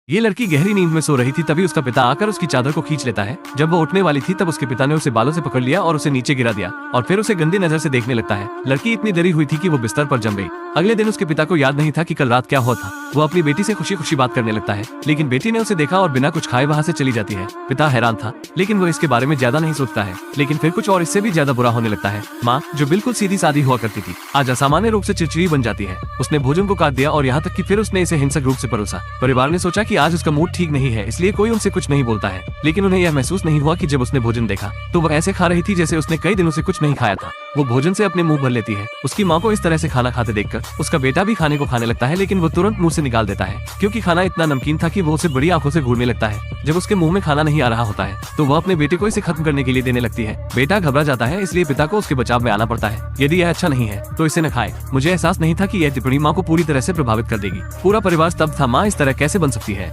ये लड़की गहरी नींद में सो रही थी, तभी उसका पिता आकर उसकी चादर को खींच लेता है। जब वो उठने वाली थी तब उसके पिता ने उसे बालों से पकड़ लिया और उसे नीचे गिरा दिया और फिर उसे गंदी नजर से देखने लगता है। लड़की इतनी डरी हुई थी कि वो बिस्तर पर जम गई। अगले दिन उसके पिता को याद नहीं था कि कल रात क्या हुआ था। वो अपनी बेटी से खुशी खुशी बात करने लगता है, लेकिन बेटी ने उसे देखा और बिना कुछ खाए वहाँ से चली जाती है। पिता हैरान था, लेकिन वो इसके बारे में ज्यादा नहीं सोचता है। लेकिन फिर कुछ और इससे भी ज्यादा बुरा होने लगता है। माँ, जो बिल्कुल सीधी सादी हुआ करती थी, आज असामान्य रूप से चिड़चिड़ी बन जाती है। उसने भोजन को काट दिया और यहाँ तक कि फिर उसने इसे हिंसक रूप से परोसा। परिवार ने सोचा कि आज उसका मूड ठीक नहीं है, इसलिए कोई उनसे कुछ नहीं बोलता है। लेकिन उन्हें यह महसूस नहीं हुआ कि जब उसने भोजन देखा तो वह ऐसे खा रही थी जैसे उसने कई दिनों से कुछ नहीं खाया था। वो भोजन से अपने मुंह भर लेती है। उसकी माँ को इस तरह से खाना खाते देखकर उसका बेटा भी खाने को खाने लगता है, लेकिन वो तुरंत मुंह से निकाल देता है क्योंकि खाना इतना नमकीन था कि वो उसे बड़ी आंखों से घूरने लगता है। जब उसके मुंह में खाना नहीं आ रहा होता है तो वह अपने बेटे को इसे खत्म करने के लिए देने लगती है। बेटा घबरा जाता है, इसलिए पिता को उसके बचाव में आना पड़ता है। यदि यह अच्छा नहीं है तो इसे न खाए। मुझे एहसास नहीं था कि यह टिप्पणी माँ को पूरी तरह से प्रभावित कर देगी। पूरा परिवार स्तब्ध था। माँ इस तरह कैसे बन सकती है।